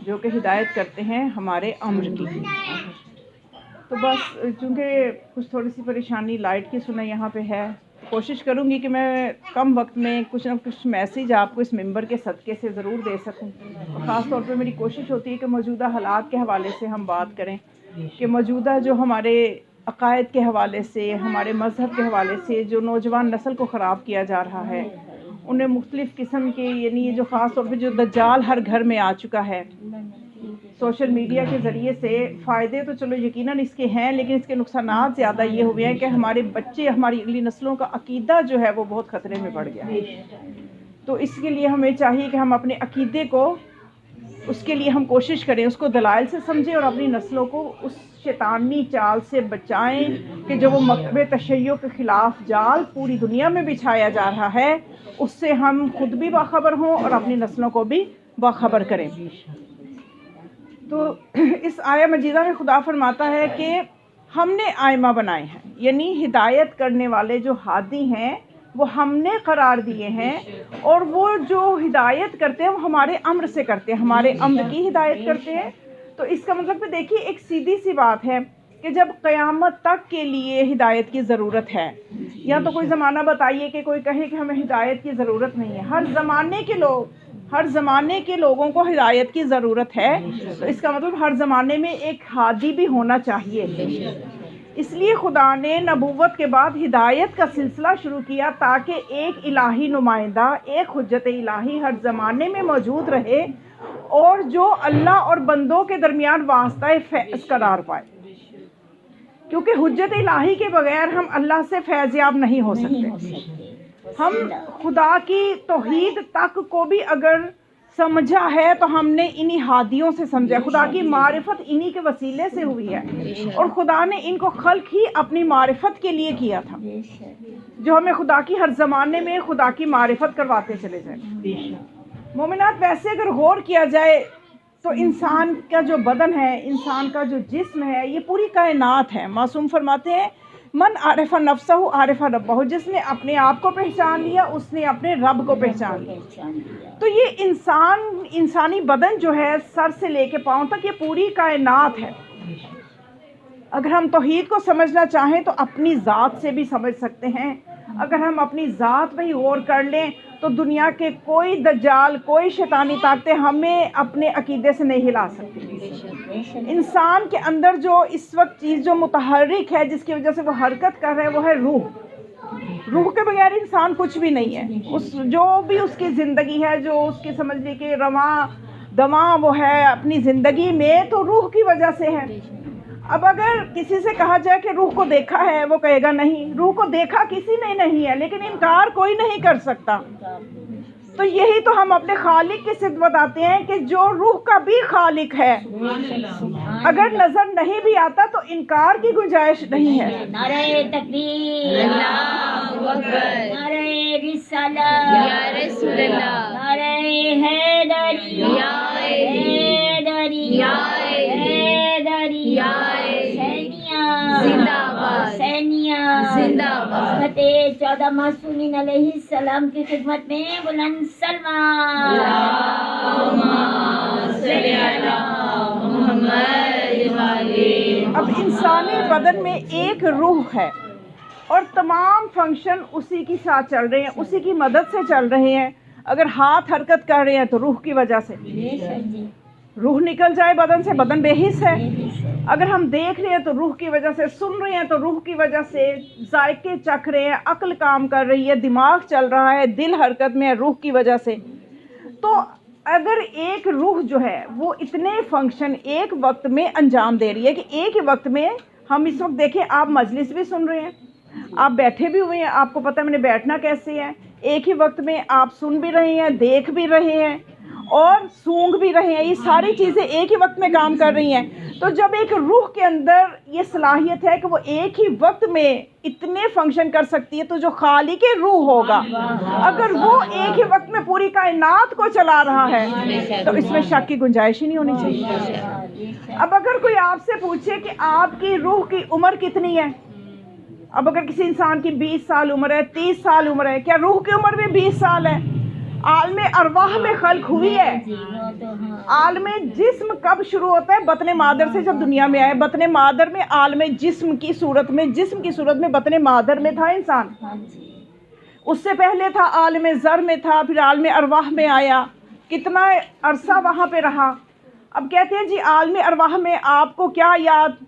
جو کہ ہدایت کرتے ہیں ہمارے امر کی۔ تو بس چونکہ کچھ تھوڑی سی پریشانی لائٹ کی سنا یہاں پہ ہے، کوشش کروں گی کہ میں کم وقت میں کچھ نہ کچھ میسیج آپ کو اس ممبر کے صدقے سے ضرور دے سکوں۔ اور خاص طور پہ میری کوشش ہوتی ہے کہ موجودہ حالات کے حوالے سے ہم بات کریں، کہ موجودہ جو ہمارے عقائد کے حوالے سے، ہمارے مذہب کے حوالے سے جو نوجوان نسل کو خراب کیا جا رہا ہے، انہیں مختلف قسم کے، یعنی جو خاص طور پہ جو دجال ہر گھر میں آ چکا ہے سوشل میڈیا کے ذریعے سے، فائدے تو چلو یقیناً اس کے ہیں، لیکن اس کے نقصانات زیادہ یہ ہوئے ہیں کہ ہمارے بچے، ہماری اگلی نسلوں کا عقیدہ جو ہے وہ بہت خطرے میں پڑ گیا ہے۔ تو اس کے لیے ہمیں چاہیے کہ ہم اپنے عقیدے کو، اس کے لیے ہم کوشش کریں، اس کو دلائل سے سمجھیں اور اپنی نسلوں کو اس شیطانی چال سے بچائیں کہ جو وہ مکتب تشیع کے خلاف جال پوری دنیا میں بچھایا جا رہا ہے، اس سے ہم خود بھی باخبر ہوں اور اپنی نسلوں کو بھی باخبر کریں۔ تو اس آیہ مجیدہ میں خدا فرماتا ہے کہ ہم نے آئمہ بنائے ہیں، یعنی ہدایت کرنے والے جو ہادی ہیں وہ ہم نے قرار دیے ہیں، اور وہ جو ہدایت کرتے ہیں وہ ہمارے امر سے کرتے ہیں، ہمارے امر کی ہدایت کرتے ہیں۔ تو اس کا مطلب کہ دیکھیے ایک سیدھی سی بات ہے کہ جب قیامت تک کے لیے ہدایت کی ضرورت ہے، یا تو کوئی زمانہ بتائیے کہ کوئی کہے کہ ہمیں ہدایت کی ضرورت نہیں ہے۔ ہر زمانے کے لوگوں کو ہدایت کی ضرورت ہے، تو اس کا مطلب ہر زمانے میں ایک ہادی بھی ہونا چاہیے۔ اس لیے خدا نے نبوت کے بعد ہدایت کا سلسلہ شروع کیا تاکہ ایک الہی نمائندہ، ایک حجت الہی ہر زمانے میں موجود رہے، اور جو اللہ اور بندوں کے درمیان واسطہ فیض قرار پائے، کیونکہ حجت الہی کے بغیر ہم اللہ سے فیض یاب نہیں ہو سکتے۔ ہم خدا کی توحید تک کو بھی اگر سمجھا ہے تو ہم نے انہی ہادیوں سے سمجھا، خدا کی معرفت انہی کے وسیلے سے ہوئی ہے، اور خدا نے ان کو خلق ہی اپنی معرفت کے لیے کیا تھا، جو ہمیں خدا کی ہر زمانے میں خدا کی معرفت کرواتے چلے جائیں۔ مومنات، ویسے اگر غور کیا جائے تو انسان کا جو بدن ہے، انسان کا جو جسم ہے، یہ پوری کائنات ہے۔ معصوم فرماتے ہیں من عارف نفسہ عارف ربہ، جس نے اپنے آپ کو پہچان لیا اس نے اپنے رب کو پہچان لیا۔ تو یہ انسانی بدن جو ہے، سر سے لے کے پاؤں تک، یہ پوری کائنات ہے۔ اگر ہم توحید کو سمجھنا چاہیں تو اپنی ذات سے بھی سمجھ سکتے ہیں۔ اگر ہم اپنی ذات پہ ہی غور کر لیں تو دنیا کے کوئی دجال، کوئی شیطانی طاقتیں ہمیں اپنے عقیدے سے نہیں ہلا سکتی۔ انسان کے اندر جو اس وقت چیز جو متحرک ہے، جس کی وجہ سے وہ حرکت کر رہے ہیں، وہ ہے روح۔ روح کے بغیر انسان کچھ بھی نہیں ہے۔ جو بھی اس کی زندگی ہے، جو اس کی سمجھ لے کہ رواں دواں وہ ہے اپنی زندگی میں، تو روح کی وجہ سے ہے۔ اب اگر کسی سے کہا جائے کہ روح کو دیکھا ہے، وہ کہے گا نہیں، روح کو دیکھا کسی نے نہیں ہے، لیکن انکار کوئی نہیں کر سکتا۔ تو یہی تو ہم اپنے خالق کی صفت بتاتے ہیں کہ جو روح کا بھی خالق ہے، اگر نظر نہیں بھی آتا تو انکار کی گنجائش نہیں ہے۔ نعرہ تکبیر، اللہ اکبر، نعرہ رسالت، یا رسول اللہ، نعرہ حیدری، یا حیدری، یا حیدری، یا زندہ باد، زندہ باد۔ فتح 14 معصومین علیہ السلام کی خدمت میں بلند سلمان، اللہم صل علی محمد۔ اب انسانی بدن میں ایک روح ہے اور تمام فنکشن اسی کی ساتھ چل رہے ہیں، اسی کی مدد سے چل رہے ہیں۔ اگر ہاتھ حرکت کر رہے ہیں تو روح کی وجہ سے، روح نکل جائے بدن سے، بدن بے حس ہے۔ اگر ہم دیکھ رہے ہیں تو روح کی وجہ سے، سن رہے ہیں تو روح کی وجہ سے، ذائقے چکھ رہے ہیں، عقل کام کر رہی ہے، دماغ چل رہا ہے، دل حرکت میں ہے، روح کی وجہ سے۔ تو اگر ایک روح جو ہے وہ اتنے فنکشن ایک وقت میں انجام دے رہی ہے کہ ایک ہی وقت میں ہم اس وقت دیکھیں، آپ مجلس بھی سن رہے ہیں، آپ بیٹھے بھی ہوئے ہیں، آپ کو پتہ ہے میں نے بیٹھنا کیسے ہے، ایک ہی وقت میں آپ سن بھی رہے ہیں، دیکھ بھی رہے ہیں اور سونگ بھی رہے ہیں، یہ ساری چیزیں ایک ہی وقت میں کام کر رہی ہیں۔ تو جب ایک روح کے اندر یہ صلاحیت ہے کہ وہ ایک ہی وقت میں اتنے فنکشن کر سکتی ہے، تو جو خالق روح ہوگا اگر وہ ایک ہی وقت میں پوری کائنات کو چلا رہا ہے تو اس میں شک کی گنجائش ہی نہیں ہونی چاہیے۔ اب اگر کوئی آپ سے پوچھے کہ آپ کی روح کی عمر کتنی ہے، اب اگر کسی انسان کی 20 سال عمر ہے، 30 سال عمر ہے، کیا روح کی عمر بھی 20 سال ہے؟ عالم ارواح میں خلق ہوئی ہے، عالم جسم کب شروع ہوتا ہے؟ بطن مادر سے جب دنیا میں آئے، بطن مادر میں عالم جسم کی صورت میں بطن مادر میں تھا انسان. اس سے پہلے تھا عالم ذر میں تھا، پھر عالم ارواح میں آیا، کتنا عرصہ وہاں پہ رہا. اب کہتے ہیں جی عالم ارواح میں آپ کو کیا یاد،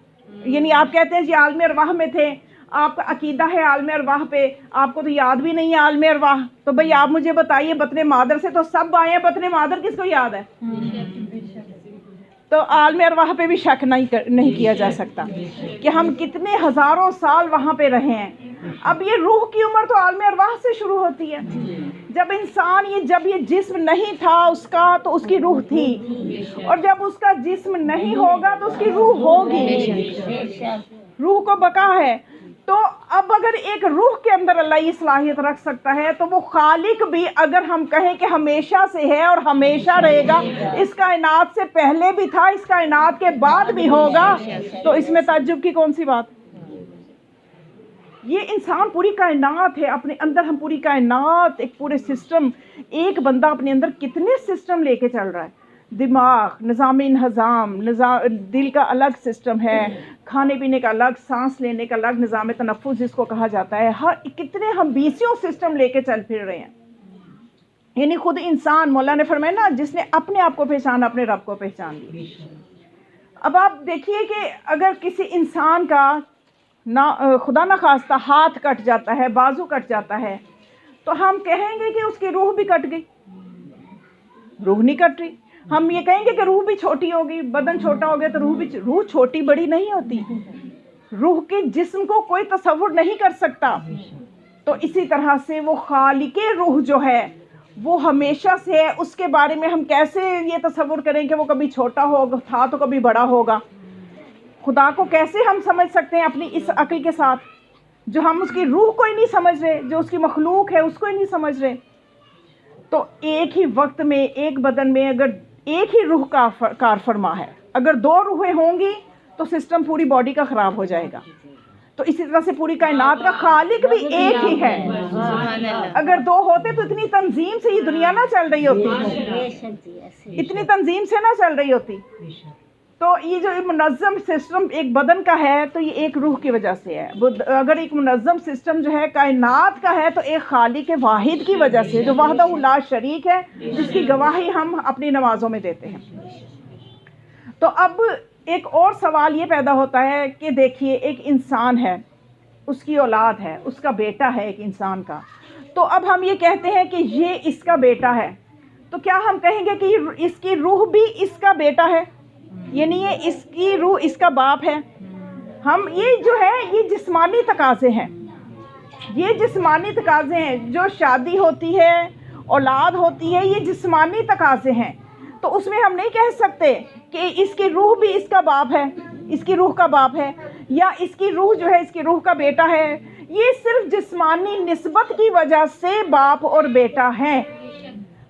یعنی آپ کہتے ہیں جی عالم ارواح میں تھے، آپ کا عقیدہ ہے عالم ارواح پہ، آپ کو تو یاد بھی نہیں ہے عالم ارواح. تو بھئی آپ مجھے بتائیے، بطن مادر سے تو سب آئے ہیں، بطن مادر کس کو یاد ہے؟ تو عالم ارواح پہ بھی شک نہیں کیا جا سکتا کہ ہم کتنے ہزاروں سال وہاں پہ رہے ہیں. اب یہ روح کی عمر تو عالم ارواح سے شروع ہوتی ہے. جب یہ جسم نہیں تھا اس کا تو اس کی روح تھی، اور جب اس کا جسم نہیں ہوگا تو اس کی روح ہوگی. روح کو بقا ہے. تو اب اگر ایک روح کے اندر اللہ یہ صلاحیت رکھ سکتا ہے تو وہ خالق بھی اگر ہم کہیں کہ ہمیشہ سے ہے اور ہمیشہ رہے گا، اس کائنات سے پہلے بھی تھا، اس کائنات کے بعد بھی ہوگا، تو اس میں تعجب کی کون سی بات؟ یہ انسان پوری کائنات ہے اپنے اندر، ہم پوری کائنات، ایک پورے سسٹم، ایک بندہ اپنے اندر کتنے سسٹم لے کے چل رہا ہے. دماغ، نظام انہضام، دل کا الگ سسٹم ہے، کھانے پینے کا الگ، سانس لینے کا الگ، نظام تنفس جس کو کہا جاتا ہے. کتنے ہم بیسیوں سسٹم لے کے چل پھر رہے ہیں. یعنی خود انسان، مولا نے فرمایا نا، جس نے اپنے آپ کو پہچانا اپنے رب کو پہچان لی. اب آپ دیکھیے کہ اگر کسی انسان کا خدا نہ خواستہ ہاتھ کٹ جاتا ہے، بازو کٹ جاتا ہے، تو ہم کہیں گے کہ اس کی روح بھی کٹ گئی. روح نہیں کٹ رہی. ہم یہ کہیں گے کہ روح بھی چھوٹی ہوگی، بدن چھوٹا ہو گیا تو روح چھوٹی بڑی نہیں ہوتی. روح کے جسم کو کوئی تصور نہیں کر سکتا. تو اسی طرح سے وہ خالق روح جو ہے وہ ہمیشہ سے ہے. اس کے بارے میں ہم کیسے یہ تصور کریں کہ وہ کبھی چھوٹا ہوگا تھا تو کبھی بڑا ہوگا؟ خدا کو کیسے ہم سمجھ سکتے ہیں اپنی اس عقل کے ساتھ، جو ہم اس کی روح کو ہی نہیں سمجھ رہے، جو اس کی مخلوق ہے اس کو ہی نہیں سمجھ رہے. تو ایک ہی وقت میں ایک بدن میں اگر ایک ہی روح کا کار فرما ہے، اگر دو روحیں ہوں گی تو سسٹم پوری باڈی کا خراب ہو جائے گا. تو اسی طرح سے پوری کائنات کا خالق بھی ایک ہی ہے. اگر دو ہوتے تو اتنی تنظیم سے یہ دنیا نہ چل رہی ہوتی، اتنی تنظیم سے نہ چل رہی ہوتی. تو یہ جو منظم سسٹم ایک بدن کا ہے تو یہ ایک روح کی وجہ سے ہے. اگر ایک منظم سسٹم جو ہے کائنات کا ہے تو ایک خالق واحد کی وجہ سے، جو وحدہ لا شریک ہے، جس کی گواہی ہم اپنی نمازوں میں دیتے ہیں. تو اب ایک اور سوال یہ پیدا ہوتا ہے کہ دیکھیے ایک انسان ہے، اس کی اولاد ہے، اس کا بیٹا ہے ایک انسان کا. تو اب ہم یہ کہتے ہیں کہ یہ اس کا بیٹا ہے، تو کیا ہم کہیں گے کہ اس کی روح بھی اس کا بیٹا ہے؟ یعنی یہ اس کی روح اس کا باپ ہے؟ ہم یہ جو ہے یہ جسمانی تقاضے ہیں، یہ جسمانی تقاضے ہیں. جو شادی ہوتی ہے، اولاد ہوتی ہے، یہ جسمانی تقاضے ہیں. تو اس میں ہم نہیں کہہ سکتے کہ اس کی روح بھی اس کا باپ ہے، اس کی روح کا باپ ہے، یا اس کی روح جو ہے اس کی روح کا بیٹا ہے. یہ صرف جسمانی نسبت کی وجہ سے باپ اور بیٹا ہیں،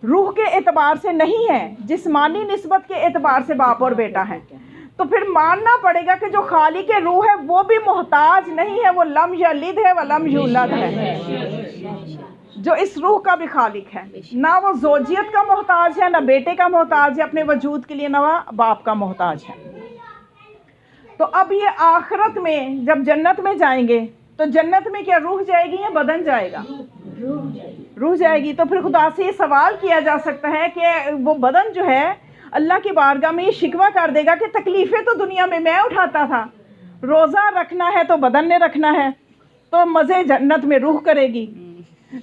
روح کے اعتبار سے نہیں ہے، جسمانی نسبت کے اعتبار سے باپ اور بیٹا ہے. تو پھر ماننا پڑے گا کہ جو خالق روح ہے وہ بھی محتاج نہیں ہے، وہ لم یلد ہے ولم یولد ہے، جو اس روح کا بھی خالق ہے. نہ وہ زوجیت کا محتاج ہے، نہ بیٹے کا محتاج ہے اپنے وجود کے لیے، نہ وہ باپ کا محتاج ہے. تو اب یہ آخرت میں جب جنت میں جائیں گے تو جنت میں کیا روح جائے گی یا بدن جائے گا؟ روح جائے گی. تو پھر خدا سے یہ سوال کیا جا سکتا ہے کہ وہ بدن جو ہے اللہ کی بارگاہ میں یہ شکوہ کر دے گا کہ تکلیفیں تو دنیا میں اٹھاتا تھا، روزہ رکھنا ہے تو بدن نے رکھنا ہے، تو مزے جنت میں روح کرے گی.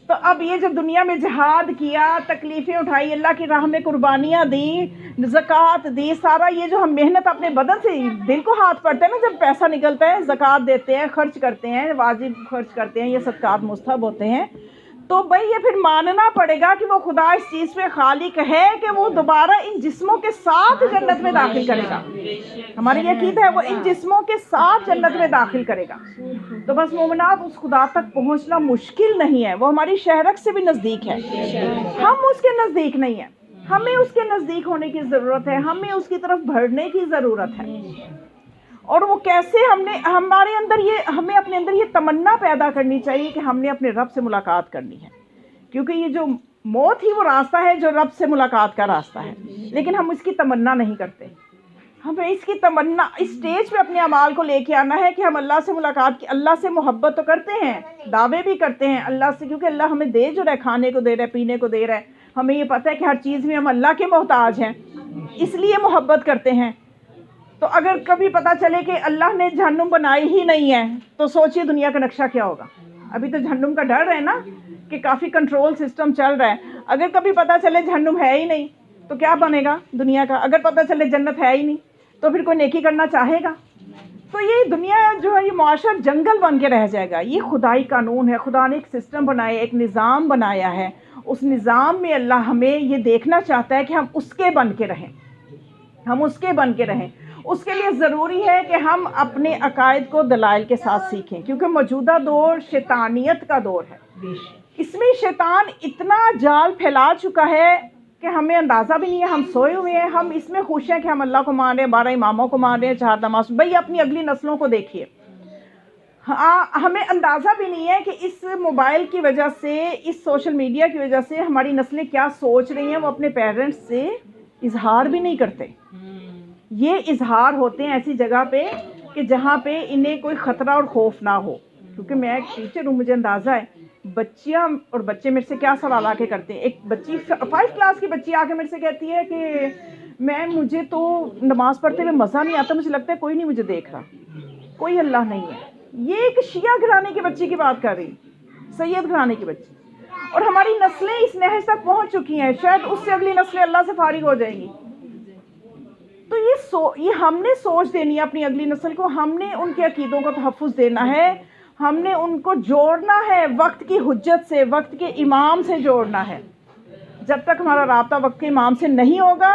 تو اب یہ جو دنیا میں جہاد کیا، تکلیفیں اٹھائی، اللہ کی راہ میں قربانیاں دی، زکوٰۃ دی، سارا یہ جو ہم محنت اپنے بدن سے، دل کو ہاتھ پڑتے ہیں نا جب پیسہ نکلتا ہے، زکوٰۃ دیتے ہیں، خرچ کرتے ہیں، واجب خرچ کرتے ہیں، یہ صدقات مستحب ہوتے ہیں. تو بھئی یہ پھر ماننا پڑے گا کہ وہ خدا اس چیز پہ خالق ہے کہ وہ دوبارہ ان جسموں کے ساتھ جنت میں داخل کرے گا. ہماری یہ عقیدہ ہے وہ ان جسموں کے ساتھ جنت میں داخل کرے گا. تو بس مومنات اس خدا تک پہنچنا مشکل نہیں ہے، وہ ہماری شہرک سے بھی نزدیک ہے، ہم اس کے نزدیک نہیں ہیں. ہمیں اس کے نزدیک ہونے کی ضرورت ہے، ہمیں اس کی طرف بڑھنے کی ضرورت ہے. اور وہ کیسے ہمیں اپنے اندر یہ تمنا پیدا کرنی چاہیے کہ ہم نے اپنے رب سے ملاقات کرنی ہے. کیونکہ یہ جو موت ہی وہ راستہ ہے جو رب سے ملاقات کا راستہ ہے، لیکن ہم اس کی تمنا نہیں کرتے. ہمیں اس کی تمنا اس اسٹیج پہ اپنے اعمال کو لے کے آنا ہے کہ ہم اللہ سے ملاقات کی، اللہ سے محبت تو کرتے ہیں، دعوے بھی کرتے ہیں اللہ سے، کیونکہ اللہ ہمیں دے جو رہا ہے، کھانے کو دے رہا ہے، پینے کو دے رہا ہے. ہمیں یہ پتہ ہے کہ ہر چیز میں ہم اللہ کے محتاج ہیں، اس لیے محبت کرتے ہیں. تو اگر کبھی پتہ چلے کہ اللہ نے جہنم بنائی ہی نہیں ہے تو سوچیے دنیا کا نقشہ کیا ہوگا. ابھی تو جہنم کا ڈر ہے نا کہ کافی کنٹرول سسٹم چل رہا ہے. اگر کبھی پتہ چلے جہنم ہے ہی نہیں تو کیا بنے گا دنیا کا؟ اگر پتہ چلے جنت ہے ہی نہیں تو پھر کوئی نیکی کرنا چاہے گا؟ تو یہ دنیا جو ہے یہ معاشرہ جنگل بن کے رہ جائے گا. یہ خدائی قانون ہے، خدا نے ایک سسٹم بنایا، ایک نظام بنایا ہے. اس نظام میں اللہ ہمیں یہ دیکھنا چاہتا ہے کہ ہم اس کے بن کے رہیں، ہم اس کے بن کے رہیں. اس کے لیے ضروری ہے کہ ہم اپنے عقائد کو دلائل کے ساتھ سیکھیں، کیونکہ موجودہ دور شیطانیت کا دور ہے. اس میں شیطان اتنا جال پھیلا چکا ہے کہ ہمیں اندازہ بھی نہیں ہے. ہم سوئے ہوئے ہیں، ہم اس میں خوش ہیں کہ ہم اللہ کو مان رہے ہیں، 12 اماموں کو مان رہے ہیں، 4 نماز. بھئی اپنی اگلی نسلوں کو دیکھیے، ہمیں اندازہ بھی نہیں ہے کہ اس موبائل کی وجہ سے، اس سوشل میڈیا کی وجہ سے ہماری نسلیں کیا سوچ رہی ہیں. وہ اپنے پیرنٹس سے اظہار بھی نہیں کرتے. یہ اظہار ہوتے ہیں ایسی جگہ پہ کہ جہاں پہ انہیں کوئی خطرہ اور خوف نہ ہو. کیونکہ میں ایک ٹیچر ہوں، مجھے اندازہ ہے بچیاں اور بچے میرے سے کیا سوال آ کے کرتے ہیں. ایک بچی 5 کلاس کی بچی آ کے میرے سے کہتی ہے کہ مجھے تو نماز پڑھتے ہوئے مزہ نہیں آتا، مجھے لگتا ہے کوئی نہیں مجھے دیکھ رہا، کوئی اللہ نہیں ہے. یہ ایک شیعہ گھرانے کی بچی کی بات کر رہی، سید گھرانے کی بچی. اور ہماری نسلیں اس نہج تک پہنچ چکی ہیں، شاید اس سے اگلی نسلیں اللہ سے فارغ ہو جائیں گی. تو یہ ہم نے سوچ دینی ہے اپنی اگلی نسل کو. ہم نے ان کے عقیدوں کو تحفظ دینا ہے، ہم نے ان کو جوڑنا ہے وقت کی حجت سے، وقت کے امام سے جوڑنا ہے. جب تک ہمارا رابطہ وقت کے امام سے نہیں ہوگا،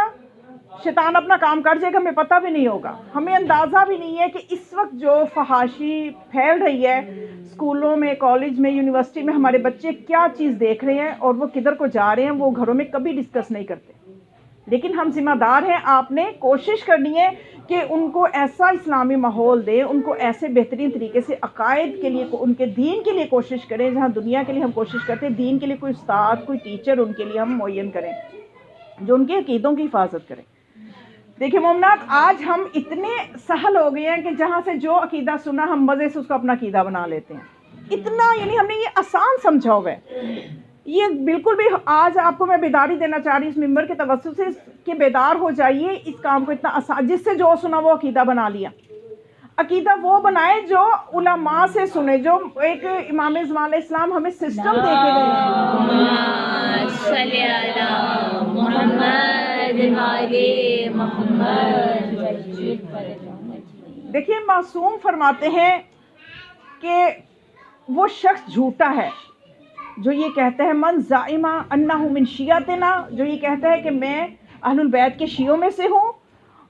شیطان اپنا کام کر جائے گا، ہمیں پتہ بھی نہیں ہوگا. ہمیں اندازہ بھی نہیں ہے کہ اس وقت جو فحاشی پھیل رہی ہے اسکولوں میں، کالج میں، یونیورسٹی میں، ہمارے بچے کیا چیز دیکھ رہے ہیں اور وہ کدھر کو جا رہے ہیں، وہ گھروں میں کبھی ڈسکس نہیں کرتے. لیکن ہم ذمہ دار ہیں. آپ نے کوشش کرنی ہے کہ ان کو ایسا اسلامی ماحول دیں، ان کو ایسے بہترین طریقے سے عقائد کے لیے، ان کے دین کے لیے کوشش کریں. جہاں دنیا کے لیے ہم کوشش کرتے ہیں، دین کے لیے کوئی استاد، کوئی ٹیچر ان کے لیے ہم معین کریں جو ان کے عقیدوں کی حفاظت کریں. دیکھیں مومنات، آج ہم اتنے سہل ہو گئے ہیں کہ جہاں سے جو عقیدہ سنا ہم مزے سے اس کو اپنا عقیدہ بنا لیتے ہیں. اتنا یعنی ہم نے یہ آسان سمجھا ہوا ہے. یہ بالکل بھی آج آپ کو میں بیداری دینا چاہ رہی ہوں اس ممبر کے توسط سے کہ بیدار ہو جائیے. اس کام کو اتنا آسان، جس سے جو سنا وہ عقیدہ بنا لیا. عقیدہ وہ بنائے جو علماء سے سنے، جو ایک امام زمان علیہ السلام ہمیں سسٹم دے کے گئے ہیں. صلی علی محمد وعلی محمد. دیکھیے معصوم فرماتے ہیں کہ وہ شخص جھوٹا ہے جو یہ کہتا ہے من زعم انہ من شیعتنا، جو یہ کہتا ہے کہ میں اہل البیت کے شیعوں میں سے ہوں،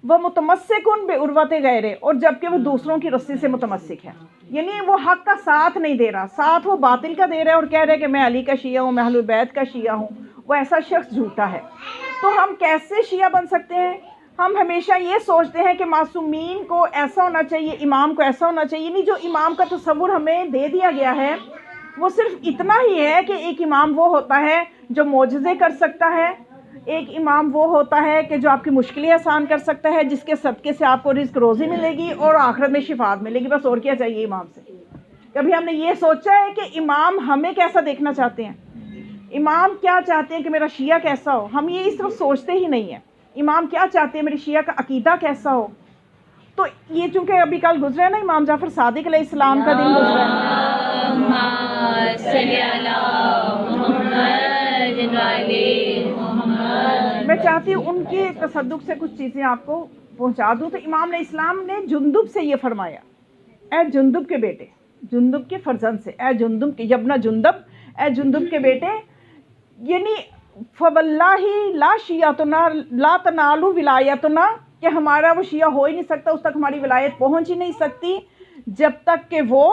وہ متمسکن بعروۃ غیرہ، اور جبکہ وہ دوسروں کی رسی سے متمسک ہے. یعنی وہ حق کا ساتھ نہیں دے رہا، ساتھ وہ باطل کا دے رہا ہے اور کہہ رہا ہے کہ میں علی کا شیعہ ہوں، میں اہل البیت کا شیعہ ہوں. وہ ایسا شخص جھوٹا ہے. تو ہم کیسے شیعہ بن سکتے ہیں؟ ہم ہمیشہ یہ سوچتے ہیں کہ معصومین کو ایسا ہونا چاہیے، امام کو ایسا ہونا چاہیے. نہیں، جو امام کا تصور ہمیں دے دیا گیا ہے وہ صرف اتنا ہی ہے کہ ایک امام وہ ہوتا ہے جو معجزے کر سکتا ہے، ایک امام وہ ہوتا ہے کہ جو آپ کی مشکلیں آسان کر سکتا ہے، جس کے صدقے سے آپ کو رزق روزی ملے گی اور آخرت میں شفاعت ملے گی. بس اور کیا چاہیے امام سے؟ کبھی ہم نے یہ سوچا ہے کہ امام ہمیں کیسا دیکھنا چاہتے ہیں، امام کیا چاہتے ہیں کہ میرا شیعہ کیسا ہو؟ ہم یہ اس وقت سوچتے ہی نہیں ہیں. امام کیا چاہتے ہیں میرے شیعہ کا عقیدہ کیسا ہو؟ تو یہ چونکہ ابھی کل گزرا ہے نا امام جعفر صادق علیہ السلام کا دن گزرا ہے. صلی علی محمد وعلی محمد. میں چاہتی ہوں ان کے تصدق سے کچھ چیزیں آپ کو پہنچا دوں. تو امام علیہ السلام نے جندب سے یہ فرمایا، اے جندب کے بیٹے، جندب کے فرزند سے، اے جندب کے یبنا جندب، اے جندب کے بیٹے، یعنی فواللہ لا شیعتنا لا تنالو ولایتنا، کہ ہمارا وہ شیعہ ہو ہی نہیں سکتا، اس تک ہماری ولایت پہنچ ہی نہیں سکتی جب تک کہ وہ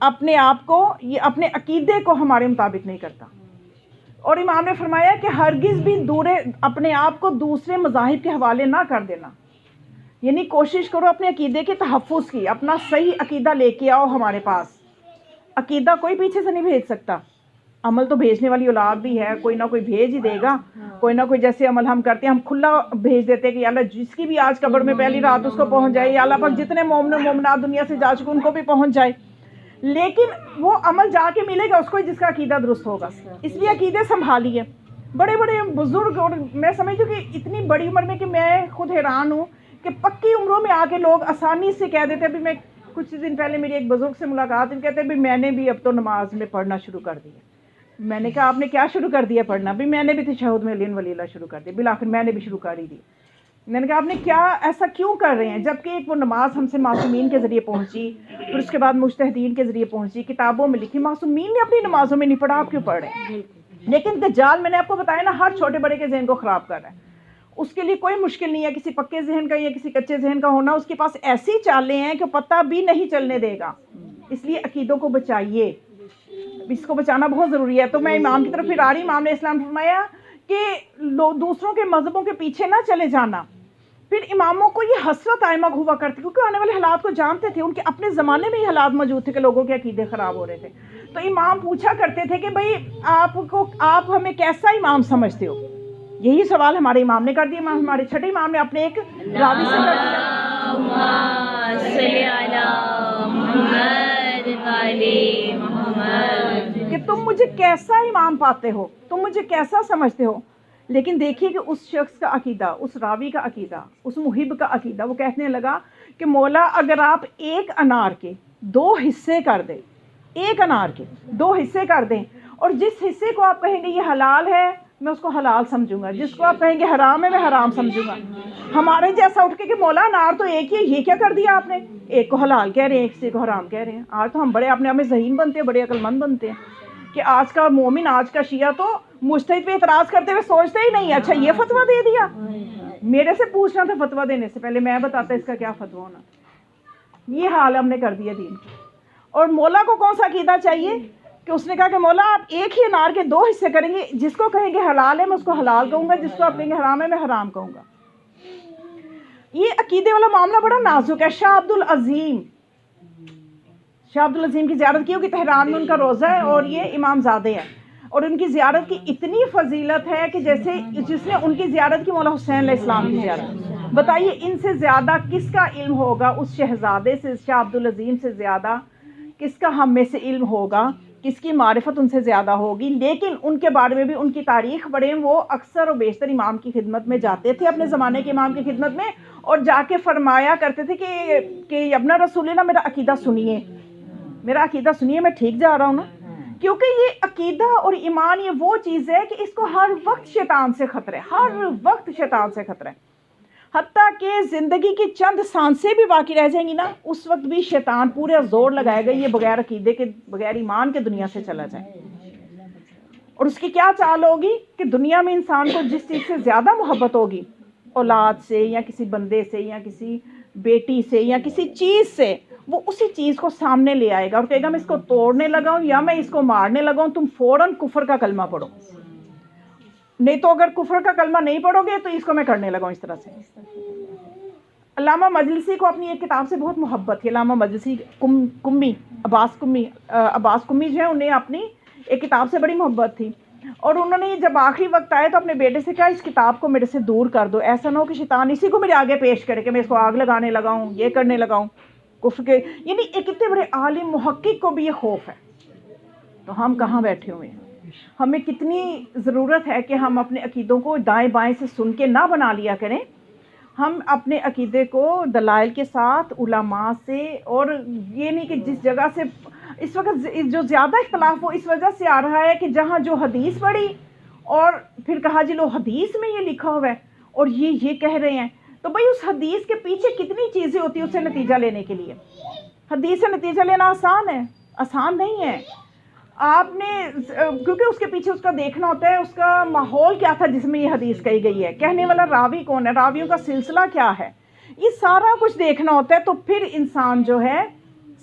اپنے آپ کو، یہ اپنے عقیدے کو ہمارے مطابق نہیں کرتا. اور امام نے فرمایا کہ ہرگز بھی اپنے آپ کو دوسرے مذاہب کے حوالے نہ کر دینا. یعنی کوشش کرو اپنے عقیدے کے تحفظ کی، اپنا صحیح عقیدہ لے کے آؤ ہمارے پاس. عقیدہ کوئی پیچھے سے نہیں بھیج سکتا، عمل تو بھیجنے والی اولاد بھی ہے، کوئی نہ کوئی بھیج ہی دے گا، کوئی نہ کوئی جیسے عمل ہم کرتے ہیں ہم کھلا بھیج دیتے ہیں کہ یا اللہ جس کی بھی آج قبر میں پہلی رات اس کو پہنچ جائے، یا اللہ پاک جتنے مومن و مومنات دنیا سے جا چکے ان کو بھی پہنچ جائے، لیکن وہ عمل جا کے ملے گا اس کو جس کا عقیدہ درست ہوگا. اس لیے عقیدے سنبھالیے. بڑے بڑے بزرگ، اور میں سمجھتی ہوں کہ اتنی بڑی عمر میں کہ میں خود حیران ہوں کہ پکی عمروں میں آ کے لوگ آسانی سے کہہ دیتے. ابھی میں کچھ دن پہلے میری ایک بزرگ سے ملاقات ہوئی، کہتے ہیں میں نے بھی اب تو نماز میں پڑھنا شروع کر دیا. میں نے کہا آپ نے کیا شروع کر دیا پڑھنا؟ بھی میں نے بھی تشہد میں لین ولی اللہ شروع کر دیا، بالآخر میں نے بھی شروع کر ہی دی. میں نے کہا آپ نے کیا ایسا کیوں کر رہے ہیں؟ جبکہ ایک وہ نماز ہم سے معصومین کے ذریعے پہنچی، پھر اس کے بعد مجتہدین کے ذریعے پہنچی، کتابوں میں لکھی. معصومین نے اپنی نمازوں میں نہیں پڑھا، آپ کیوں پڑھ رہے ہیں؟ لیکن دجال میں نے آپ کو بتایا نا ہر چھوٹے بڑے کے ذہن کو خراب کر رہا ہے. اس کے لیے کوئی مشکل نہیں ہے کسی پکے ذہن کا یا کسی کچے ذہن کا ہونا. اس کے پاس ایسی چالیں ہیں کہ پتہ بھی نہیں چلنے دے گا. اس لیے عقیدوں کو بچائیے، اس کو بچانا بہت ضروری ہے. تو میں امام کی طرف پھر آ رہی. امام نے اسلام فرمایا کہ دوسروں کے مذہبوں کے پیچھے نہ چلے جانا. پھر اماموں کو یہ حسرت قائمہ ہوا کرتی کیونکہ آنے والے حالات کو جانتے تھے. ان کے اپنے زمانے میں یہ حالات موجود تھے کہ لوگوں کے عقیدے خراب ہو رہے تھے. تو امام پوچھا کرتے تھے کہ بھئی آپ ہمیں کیسا امام سمجھتے ہو؟ یہی سوال ہمارے امام نے کر دیا. ہمارے چھٹے امام نے اپنے ایک راوی سے کر دیا اللہم صلی علی محمد وعلی محمد کہ تم مجھے کیسا امام پاتے ہو، تم مجھے کیسا سمجھتے ہو. لیکن دیکھیے کہ اس شخص کا عقیدہ، اس راوی کا عقیدہ، اس محب کا عقیدہ، وہ کہنے لگا کہ مولا اگر آپ ایک انار کے 2 حصے کر دیں، ایک انار کے 2 حصے کر دیں، اور جس حصے کو آپ کہیں گے یہ حلال ہے میں اس کو حلال سمجھوں گا، جس کو آپ کہیں گے حرام ہے میں حرام سمجھوں گا. ہمارے جیسا اٹھ کے کہ مولا انار تو ایک ہی ہے، یہ کیا کر دیا آپ نے؟ ایک کو حلال کہہ رہے ہیں، ایک سے کو حرام کہہ رہے ہیں. آج تو ہم بڑے اپنے آپ میں ذہین بنتے ہیں، بڑے عقل مند بنتے ہیں کہ آج کا مومن، آج کا شیعہ تو مجتہد پہ اعتراض کرتے ہوئے سوچتے ہی نہیں اچھا یہ فتویٰ دے دیا. میرے سے پوچھنا تھا فتویٰ دینے سے پہلے میں بتاتا اس کا کیا فتویٰ ہونا. یہ حال ہم نے کر دیا دین کی. اور مولا کو کون سا عقیدہ چاہیے کہ اس نے کہا کہ مولا آپ ایک ہی انار کے 2 حصے کریں گے، جس کو کہیں گے حلال ہے میں اس کو حلال کہوں گا، جس کو آپ کہیں گے حرام ہے میں حرام کہوں گا. یہ عقیدے والا معاملہ بڑا نازک ہے. شاہ عبد العظیم کی زیارت کی ہوگی تہران میں، ان کا روزہ ہے اور یہ امام زادے ہیں، اور ان کی زیارت کی اتنی فضیلت ہے کہ جیسے جس نے ان کی زیارت کی مولا حسین علیہ السلام کی زیارت. بتائیے ان سے زیادہ کس کا علم ہوگا، اس شہزادے سے، شاہ عبد العظیم سے زیادہ کس کا ہم میں سے علم ہوگا، کس کی معرفت ان سے زیادہ ہوگی. لیکن ان کے بارے میں بھی ان کی تاریخ پڑھیں، وہ اکثر و بیشتر امام کی خدمت میں جاتے تھے، اپنے زمانے کے امام کی خدمت میں، اور جا کے فرمایا کرتے تھے کہ ابن رسول اللہ میرا عقیدہ سنیے، میرا عقیدہ سنیے، میں ٹھیک جا رہا ہوں نا. کیونکہ یہ عقیدہ اور ایمان یہ وہ چیز ہے کہ اس کو ہر وقت شیطان سے خطرہ ہے، ہر وقت شیطان سے خطرہ ہے. حتیٰ کہ زندگی کی چند سانسیں بھی باقی رہ جائیں گی نا، اس وقت بھی شیطان پورا زور لگائے گا یہ بغیر عقیدے کے، بغیر ایمان کے دنیا سے چلا جائے. اور اس کی کیا چال ہوگی کہ دنیا میں انسان کو جس چیز سے زیادہ محبت ہوگی، اولاد سے یا کسی بندے سے یا کسی بیٹی سے یا کسی چیز سے، وہ اسی چیز کو سامنے لے آئے گا اور کہے گا میں اس کو توڑنے لگا ہوں یا میں اس کو مارنے لگا ہوں، تم فوراً کفر کا کلمہ پڑھو. نہیں تو اگر کفر کا کلمہ نہیں پڑھو گے تو اس کو میں کرنے لگا ہوں اس طرح سے. علامہ مجلسی کو اپنی ایک کتاب سے بہت محبت تھی. علامہ مجلسی عباس کمی جو ہے، انہیں اپنی ایک کتاب سے بڑی محبت تھی، اور انہوں نے جب آخری وقت آئے تو اپنے بیٹے سے کہا اس کتاب کو میرے سے دور کر دو، ایسا نہ ہو کہ شیطان اسی کو میرے آگے پیش کرے کہ میں اس کو آگ لگانے لگا ہوں، یہ کرنے لگا ہوں کفر کے. یعنی ایک اتنے بڑے عالم محقق کو بھی یہ خوف ہے. تو ہم کہاں بیٹھے ہوئے ہیں؟ ہمیں کتنی ضرورت ہے کہ ہم اپنے عقیدوں کو دائیں بائیں سے سن کے نہ بنا لیا کریں. ہم اپنے عقیدے کو دلائل کے ساتھ علماء سے، اور یہ نہیں کہ جس جگہ سے اس وقت جو زیادہ اختلاف وہ اس وجہ سے آ رہا ہے کہ جہاں جو حدیث پڑھی اور پھر کہا جی لو حدیث میں یہ لکھا ہوا ہے اور یہ کہہ رہے ہیں، تو بھئی اس حدیث کے پیچھے کتنی چیزیں ہوتی ہیں اسے نتیجہ لینے کے لیے. حدیث سے نتیجہ لینا آسان ہے؟ آسان نہیں ہے. آپ نے کیونکہ اس کے پیچھے اس کا دیکھنا ہوتا ہے اس کا ماحول کیا تھا جس میں یہ حدیث کہی گئی ہے، کہنے والا راوی کون ہے، راویوں کا سلسلہ کیا ہے، یہ سارا کچھ دیکھنا ہوتا ہے. تو پھر انسان جو ہے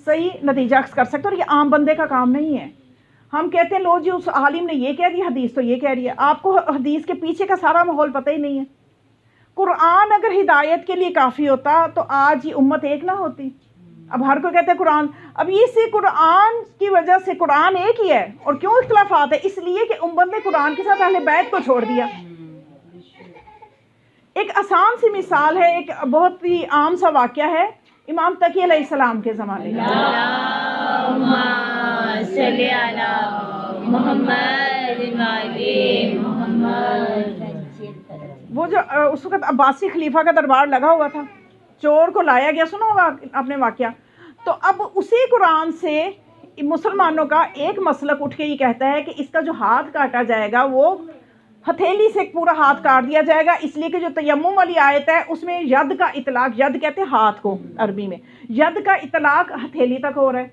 صحیح نتیجہ کر سکتا ہے، اور یہ عام بندے کا کام نہیں ہے. ہم کہتے ہیں لو جی اس عالم نے یہ کہہ دیا، حدیث تو یہ کہہ رہی ہے. آپ کو حدیث کے پیچھے کا سارا ماحول پتہ ہی نہیں ہے. قرآن اگر ہدایت کے لیے کافی ہوتا تو آج یہ امت ایک نہ ہوتی، اب ہر کوئی کہتا ہے قرآن، اب اسی قرآن کی وجہ سے قرآن ایک ہی ہے، اور کیوں اختلافات ہے؟ اس لیے کہ امت نے قرآن کے ساتھ اہل بیت کو چھوڑ دیا۔ ایک آسان سی مثال ہے، ایک بہت ہی عام سا واقعہ ہے امام تقی علیہ السلام کے زمانے کا۔ اللہم صلی علی محمد وعلی محمد۔ وہ جو اس وقت عباسی خلیفہ کا دربار لگا ہوا تھا، چور کو لایا گیا، سنا ہوگا آپ نے واقعہ۔ تو اب اسی قرآن سے مسلمانوں کا ایک مسلک اٹھ کے یہ کہتا ہے کہ اس کا جو ہاتھ کاٹا جائے گا وہ ہتھیلی سے پورا ہاتھ کاٹ دیا جائے گا، اس لیے کہ جو تیمم والی آیت ہے اس میں ید کا اطلاق، ید کہتے ہیں ہاتھ کو عربی میں، ید کا اطلاق ہتھیلی تک ہو رہا ہے۔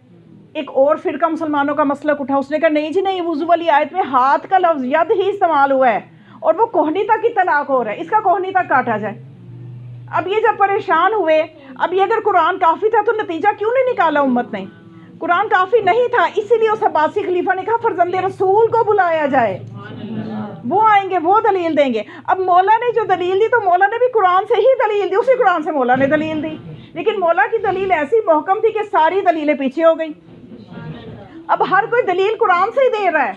ایک اور فرقہ مسلمانوں کا مسلک اٹھا، اس نے کہا نہیں جی نہیں، وضو والی آیت میں ہاتھ کا لفظ ید ہی استعمال ہوا ہے اور وہ کوہنی تک اطلاق ہو رہا ہے، اس کا کوہنی تک کاٹا جائے۔ اب یہ جب پریشان ہوئے، اب یہ اگر قرآن کافی تھا تو نتیجہ کیوں نہیں نکالا امت نے؟ قرآن کافی نہیں تھا، اسی لیے اس عباسی خلیفہ نے کہا فرزند رسول کو بلایا جائے، وہ آئیں گے، وہ دلیل دیں گے۔ اب مولا نے جو دلیل دی تو مولا نے بھی قرآن سے ہی دلیل دی، اسی قرآن سے مولا نے دلیل دی، لیکن مولا کی دلیل ایسی محکم تھی کہ ساری دلیلیں پیچھے ہو گئیں۔ اب ہر کوئی دلیل قرآن سے ہی دے رہا ہے،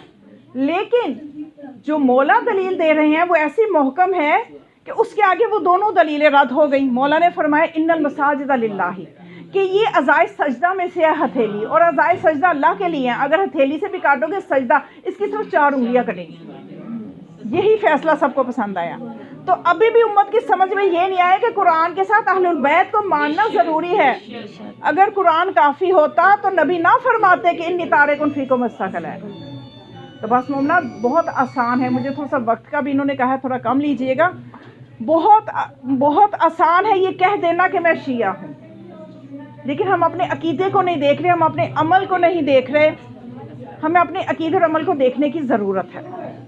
لیکن جو مولا دلیل دے رہے ہیں وہ ایسی محکم ہے کہ اس کے آگے وہ دونوں دلیلیں رد ہو گئیں۔ مولا نے فرمایا ان المساجد للہ، کہ یہ اعضائے سجدہ میں سے ہے ہتھیلی، اور اعضائے سجدہ اللہ کے لیے ہیں، اگر ہتھیلی سے بھی کاٹو گے سجدہ اس کی صرف 4 انگلیاں کٹیں گی۔ یہی فیصلہ سب کو پسند آیا۔ تو ابھی بھی امت کی سمجھ میں یہ نہیں آیا کہ قرآن کے ساتھ اہل البیت کو ماننا ضروری ہے۔ اگر قرآن کافی ہوتا تو نبی نہ فرماتے کہ انی تارک فیکم الثقلین۔ تو بس مومنہ بہت آسان ہے، مجھے تھوڑا سا وقت کا بھی انہوں نے کہا ہے تھوڑا کم لیجئے گا۔ بہت آسان ہے یہ کہہ دینا کہ میں شیعہ ہوں، لیکن ہم اپنے عقیدے کو نہیں دیکھ رہے، ہم اپنے عمل کو نہیں دیکھ رہے۔ ہمیں اپنے عقیدے اور عمل کو دیکھنے کی ضرورت ہے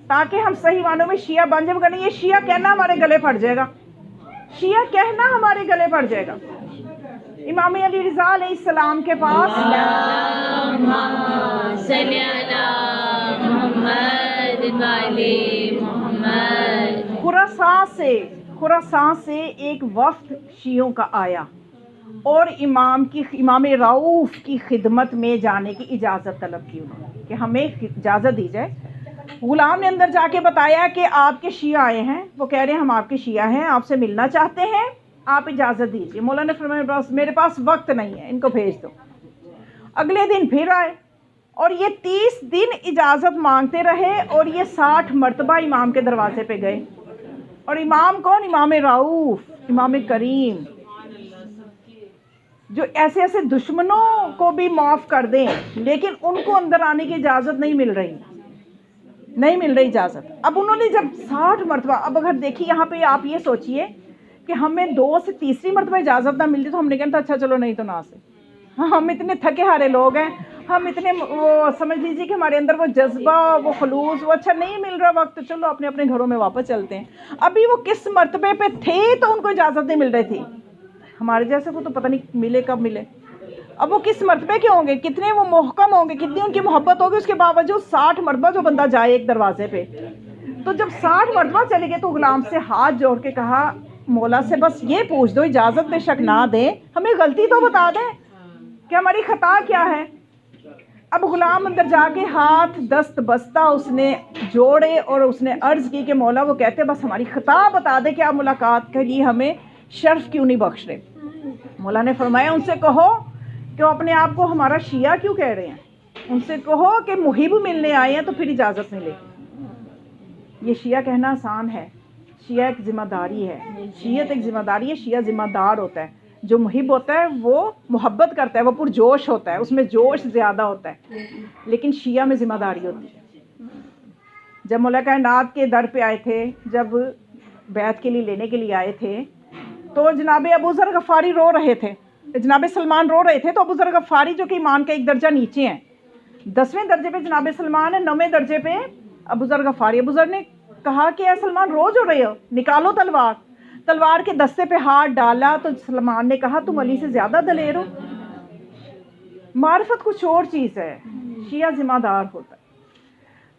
تاکہ ہم صحیح معنوں میں شیعہ بن جائیں۔ کریں یہ شیعہ کہنا ہمارے گلے پڑ جائے گا، شیعہ کہنا ہمارے گلے پڑ جائے گا۔ امام علی رضا علیہ السلام کے پاس اللہم صلی علی محمد وعلی محمد۔ خراسان سے ایک وفد شیعوں کا آیا اور امام رؤوف کی خدمت میں جانے کی اجازت طلب کی انہوں نے کہ ہمیں اجازت دی جائے۔ غلام نے اندر جا کے بتایا کہ آپ کے شیعہ آئے ہیں، وہ کہہ رہے ہیں ہم آپ کے شیعہ ہیں، آپ سے ملنا چاہتے ہیں، آپ اجازت دیجیے۔ مولا نے فرمایا میرے پاس وقت نہیں ہے، ان کو بھیج دو۔ اگلے دن پھر آئے اور یہ 30 دن اجازت مانگتے رہے اور یہ 60 مرتبہ امام کے دروازے پہ گئے۔ اور امام کون؟ امام رؤوف، امام کریم، جو ایسے ایسے دشمنوں کو بھی معاف کر دیں، لیکن ان کو اندر آنے کی اجازت نہیں مل رہی اجازت۔ اب انہوں نے جب 60 مرتبہ، اب اگر دیکھیے یہاں پہ آپ یہ سوچئے کہ ہمیں 2 سے تیسری مرتبہ اجازت نہ ملتی تو ہم نے کہا اچھا چلو نہیں تو نہ سے، ہم اتنے تھکے ہارے لوگ ہیں، ہم اتنے وہ سمجھ لیجیے کہ ہمارے اندر وہ جذبہ، وہ خلوص، وہ اچھا نہیں مل رہا وقت، چلو اپنے اپنے گھروں میں واپس چلتے ہیں۔ ابھی وہ کس مرتبے پہ تھے تو ان کو اجازت نہیں مل رہی تھی، ہمارے جیسے کو تو پتہ نہیں ملے کب ملے۔ اب وہ کس مرتبے کے ہوں گے، کتنے وہ محکم ہوں گے، کتنی ان کی محبت ہوگی، اس کے باوجود 60 مرتبہ جو بندہ جائے ایک دروازے پہ۔ تو جب 60 مرتبہ چلے گئے تو غلام سے ہاتھ جوڑ کے کہا مولا سے بس یہ پوچھ دو، اجازت بے شک نہ دیں، ہمیں غلطی تو بتا دیں کہ ہماری خطا کیا ہے۔ اب غلام اندر جا کے ہاتھ دست بستہ اس نے جوڑے اور اس نے عرض کی کہ مولا، وہ کہتے بس ہماری خطا بتا دے کہ آپ ملاقات کے لیے ہمیں شرف کیوں نہیں بخش رہے۔ مولا نے فرمایا ان سے کہو کہ وہ اپنے آپ کو ہمارا شیعہ کیوں کہہ رہے ہیں، ان سے کہو کہ محب ملنے آئے ہیں تو پھر اجازت ملے گی۔ یہ شیعہ کہنا آسان ہے، شیعہ ایک ذمہ داری ہے، شیعت ایک ذمہ داری ہے، شیعہ ذمہ دار ہوتا ہے۔ جو محب ہوتا ہے وہ محبت کرتا ہے، وہ پرجوش ہوتا ہے، اس میں جوش زیادہ ہوتا ہے، لیکن شیعہ میں ذمہ داری ہوتی ہے۔ جب مولا کائنات کے در پہ آئے تھے، جب بیعت کے لیے لینے کے لیے آئے تھے تو جناب ابو ذر غفاری رو رہے تھے، جناب سلمان رو رہے تھے، تو ابو ذر غفاری جو کہ ایمان کا ایک درجہ نیچے ہیں، 10ویں درجے پہ جناب سلمان ہے، 9ویں درجے پہ ابو ذر غفاری۔ ابو ذر نے کہا کہ اے سلمان رو جو رہے ہو، نکالو تلوار کے دستے پہ ہاتھ ڈالا تو سلمان نے کہا تم علی سے زیادہ دلیر ہو۔ معرفت کچھ اور چیز ہے، شیعہ ذمہ دار ہوتا ہے۔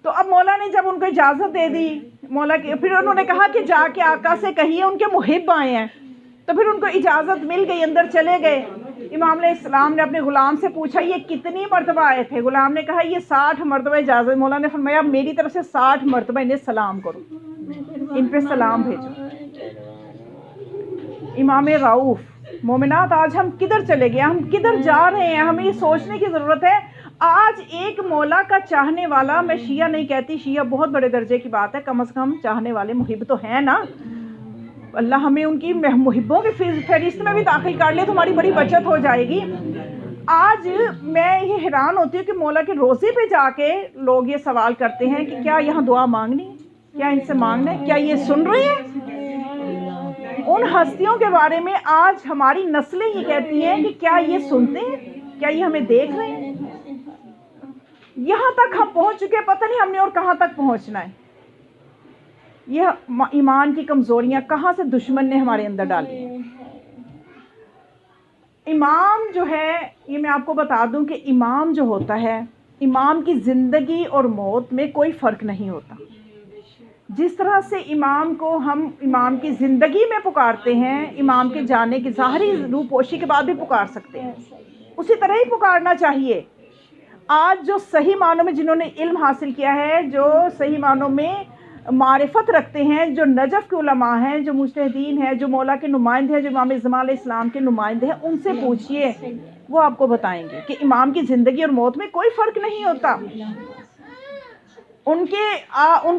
تو اب مولا نے جب ان کو اجازت دے دی، مولا کی پھر انہوں نے کہا کہ جا کے آقا سے کہیے ان کے محب آئے ہیں، تو پھر ان کو اجازت مل گئی، اندر چلے گئے۔ امام علیہ السلام نے اپنے غلام سے پوچھا یہ کتنی مرتبہ آئے تھے؟ غلام نے کہا یہ 60 مرتبہ اجازت. مولا نے فرمایا میری طرف سے 60 مرتبہ انہیں سلام کرو، ان پہ سلام بھیجو. امام رؤوف. مومنات آج ہم کدھر چلے گئے، ہم کدھر جا رہے ہیں؟ ہمیں یہ سوچنے کی ضرورت ہے. آج ایک مولا کا چاہنے والا، میں شیعہ نہیں کہتی، شیعہ بہت بڑے درجے کی بات ہے، کم از کم چاہنے والے محب تو ہیں نا. اللہ ہمیں ان کی محبوں کی فہرست میں بھی داخل کر لے تو ہماری بڑی بچت ہو جائے گی. آج میں یہ حیران ہوتی ہوں کہ مولا کے روزے پہ جا کے لوگ یہ سوال کرتے ہیں کہ کیا یہاں دعا مانگنی ہے، کیا ان سے مانگنا ہے، کیا یہ سن رہے ہیں؟ ان ہستیوں کے بارے میں آج ہماری نسلیں یہ کہتی ہیں کہ کیا یہ سنتے ہیں، کیا یہ ہمیں دیکھ رہے ہیں؟ یہاں تک ہم پہنچ چکے، پتہ نہیں ہم نے اور کہاں تک پہنچنا ہے. یہ ایمان کی کمزوریاں کہاں سے دشمن نے ہمارے اندر ڈالی. امام جو ہے، یہ میں آپ کو بتا دوں کہ امام جو ہوتا ہے، امام کی زندگی اور موت میں کوئی فرق نہیں ہوتا. جس طرح سے امام کو ہم امام کی زندگی میں پکارتے ہیں، امام کے جانے کی ظاہری روح پوشی کے بعد بھی پکار سکتے ہیں، اسی طرح ہی پکارنا چاہیے. آج جو صحیح معنوں میں جنہوں نے علم حاصل کیا ہے، جو صحیح معنوں میں معرفت رکھتے ہیں، جو نجف کے علماء ہیں، جو مجتہدین ہیں، جو مولا کے نمائندے ہیں، جو امام زمان علیہ السلام کے نمائندے ہیں، ان سے پوچھئے، وہ آپ کو بتائیں گے کہ امام کی زندگی اور موت میں کوئی فرق نہیں ہوتا. ان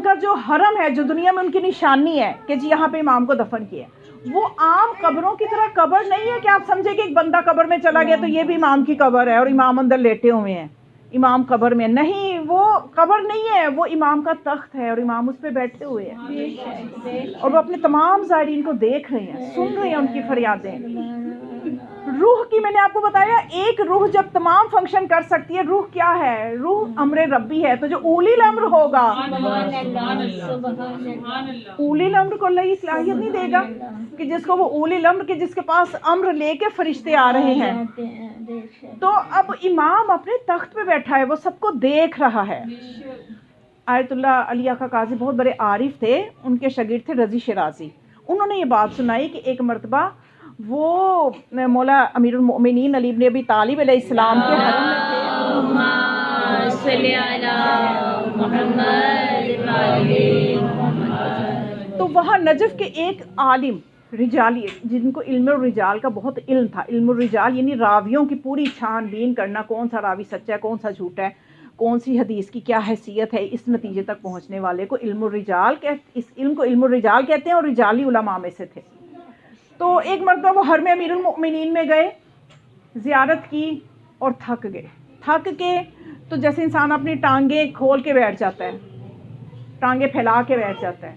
کا جو حرم ہے، جو دنیا میں ان کی نشانی ہے کہ جی یہاں پہ امام کو دفن کیا، وہ عام قبروں کی طرح قبر نہیں ہے کہ آپ سمجھے کہ ایک بندہ قبر میں چلا گیا تو یہ بھی امام کی قبر ہے اور امام اندر لیٹے ہوئے ہیں، امام قبر میں نہیں. وہ قبر نہیں ہے، وہ امام کا تخت ہے اور امام اس پہ بیٹھے ہوئے ہیں اور وہ اپنے تمام زائرین کو دیکھ رہے ہیں، سن رہے ہیں ان کی فریادیں. روح کی میں نے آپ کو بتایا، ایک روح جب تمام فنکشن کر سکتی ہے، روح کیا ہے؟ روح امر ربی ہے. تو جو اولی الامر ہوگا، اولی الامر کو اللہ یہ صلاحیت نہیں دے گا کہ جس کو وہ اولی الامر کے جس کے پاس امر لے کے فرشتے آ رہے ہیں. تو اب امام اپنے تخت پہ بیٹھا ہے، وہ سب کو دیکھ رہا ہے. آیت اللہ علی آقا قاضی بہت بڑے عارف تھے، ان کے شاگرد تھے رضی شیرازی. انہوں نے یہ بات سنائی کہ ایک مرتبہ وہ مولا امیر المؤمنین علی بن ابی طالب علیہ السلام کے حرم میں تھے. اللہم صلی علی محمد. تو وہاں نجف کے ایک عالم رجالی، جن کو علم الرجال کا بہت علم تھا، علم الرجال یعنی راویوں کی پوری چھان بین کرنا، کون سا راوی سچا ہے، کون سا جھوٹا ہے، کون سی حدیث کی کیا حیثیت ہے، اس نتیجے تک پہنچنے والے کو علم الرجال اس علم کو علم الرجال کہتے ہیں، اور رجالی علماء میں سے تھے. تو ایک مرتبہ وہ حرم امیر المؤمنین میں گئے، زیارت کی اور تھک گئے. تھک کے تو جیسے انسان اپنی ٹانگیں کھول کے بیٹھ جاتا ہے، ٹانگیں پھیلا کے بیٹھ جاتا ہے،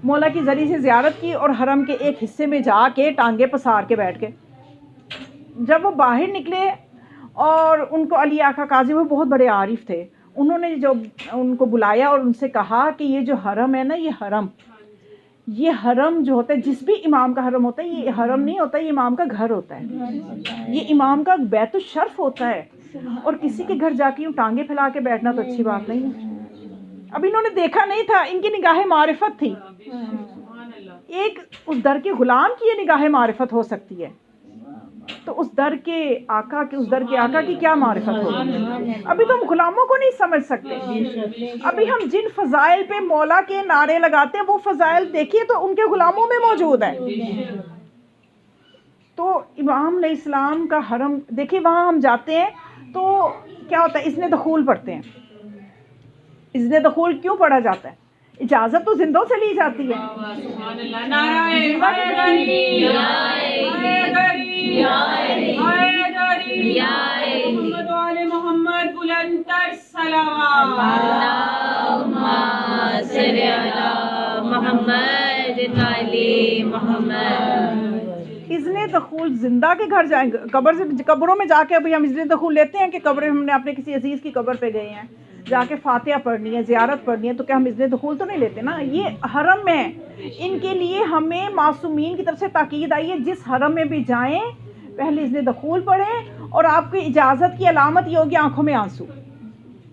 مولا کی ذریعے سے زیارت کی اور حرم کے ایک حصے میں جا کے ٹانگیں پسار کے بیٹھ گئے. جب وہ باہر نکلے اور ان کو علی آقا قاضی، وہ بہت بڑے عارف تھے، انہوں نے جو ان کو بلایا اور ان سے کہا کہ یہ جو حرم ہے نا، یہ حرم جو ہوتا ہے، جس بھی امام کا حرم ہوتا ہے، یہ حرم نہیں ہوتا، یہ امام کا گھر ہوتا ہے، یہ امام کا بیت الشرف ہوتا ہے. اور کسی کے گھر جا کے یوں ٹانگیں پھیلا کے بیٹھنا تو اچھی بات نہیں ہے. اب انہوں نے دیکھا نہیں تھا، ان کی نگاہ معرفت تھی. ایک اس در کے غلام کی یہ نگاہ معرفت ہو سکتی ہے، تو اس در کے آقا کی کیا معرفت ہوگی؟ ابھی تو ہم غلاموں کو نہیں سمجھ سکتے. ابھی ہم جن فضائل پہ مولا کے نعرے لگاتے ہیں، وہ فضائل دیکھیے تو ان کے غلاموں میں موجود ہیں. تو امام علیہ السلام کا حرم دیکھیے، وہاں ہم جاتے ہیں تو کیا ہوتا ہے، اذن دخول پڑھتے ہیں. اذن دخول کیوں پڑھا جاتا ہے؟ اجازت تو زندوں سے لی جاتی ہے. محمد بلندر صلوات. اللہم صلی علی محمد علی محمد. اذن دخول زندہ کے گھر جائیں، قبروں میں جا کے ابھی ہم اذن دخول لیتے ہیں کہ قبر ہم نے اپنے کسی عزیز کی قبر پہ گئے ہیں، جا کے فاتحہ پڑھنی ہے، زیارت پڑھنی ہے، تو کیا ہم اذن دخول تو نہیں لیتے نا؟ یہ حرم میں ان کے لیے ہمیں معصومین کی طرف سے تاکید آئی ہے، جس حرم میں بھی جائیں پہلے اذن دخول پڑھیں، اور آپ کی اجازت کی علامت یہ ہوگی آنکھوں میں آنسو.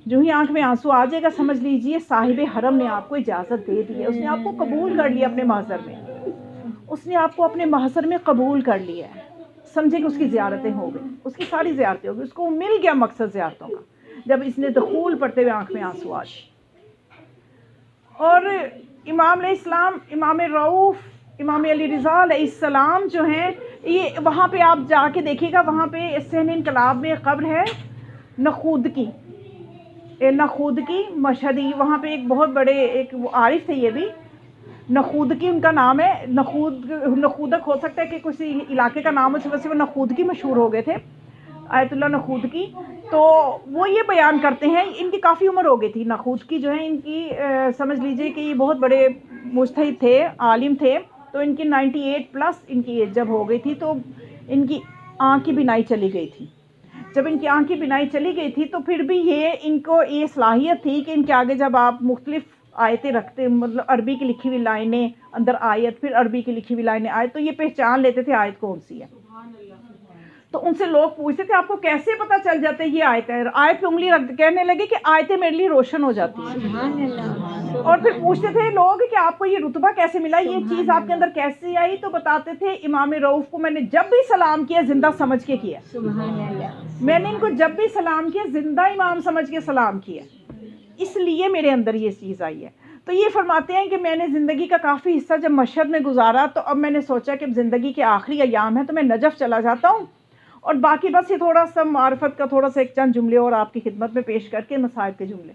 جو ہی آنکھ میں آنسو آ جائے گا، سمجھ لیجئے صاحب حرم نے آپ کو اجازت دے دی ہے، اس نے آپ کو قبول کر لیا اپنے محضر میں، اس نے آپ کو اپنے محضر میں قبول کر لیا ہے. سمجھے کہ اس کی زیارتیں ہو گئی، اس کی ساری زیارتیں ہو گئی، اس کو مل گیا مقصد زیارتوں کا، جب اس نے دخول پڑھتے ہوئے آنکھ میں آنسو آ گئے۔ اور امام علیہ السلام، امام رؤوف، امام علی رضا علیہ السلام جو ہیں، یہ وہاں پہ آپ جا کے دیکھیے گا، وہاں پہ صحن انقلاب میں قبر ہے نخودکی، نخودکی مشہدی، وہاں پہ ایک بہت بڑے ایک وہ عارف تھے، یہ بھی نخودکی ان کا نام ہے، نخودک ہو سکتا ہے کہ کسی علاقے کا نام ہو، اس وجہ سے وہ نخودکی مشہور ہو گئے تھے، آیت اللہ نخودکی۔ تو وہ یہ بیان کرتے ہیں، ان کی کافی عمر ہو گئی تھی، نخودکی جو ہے ان کی سمجھ لیجئے کہ یہ بہت بڑے مجتہد تھے، عالم تھے، تو ان کی 98+ ان کی ایج جب ہو گئی تھی تو ان کی آنکھ کی بینائی چلی گئی تھی۔ جب ان کی آنکھ کی بینائی چلی گئی تھی تو پھر بھی یہ ان کو یہ صلاحیت تھی کہ ان کے آگے جب آپ مختلف آیتیں رکھتے، مطلب عربی کی لکھی ہوئی لائنیں اندر آیت، پھر عربی کی لکھی ہوئی لائنیں آیت، تو یہ پہچان لیتے تھے آیت کون سی ہے۔ تو ان سے لوگ پوچھتے تھے آپ کو کیسے پتہ چل جاتا ہے یہ آیت ہے؟ آیت پہ انگلی رکھ کہنے لگے کہ آیتیں میرے لیے روشن ہو جاتی ہیں۔ اور پھر پوچھتے تھے لوگ کہ آپ کو یہ رتبہ کیسے ملا، یہ چیز آپ کے اندر کیسے آئی؟ تو بتاتے تھے امام رؤوف کو میں نے جب بھی سلام کیا زندہ سمجھ کے کیا، میں نے ان کو جب بھی سلام کیا زندہ امام سمجھ کے سلام کیا، اس لیے میرے اندر یہ چیز آئی ہے۔ تو یہ فرماتے ہیں کہ میں نے زندگی کا کافی حصہ جب مشہد میں گزارا تو اب میں نے سوچا کہ اب زندگی کے آخری ایام ہیں تو میں نجف چلا جاتا ہوں، اور باقی بس یہ تھوڑا سا معرفت کا تھوڑا سا ایک چند جملے اور آپ کی خدمت میں پیش کر کے مصائب کے جملے،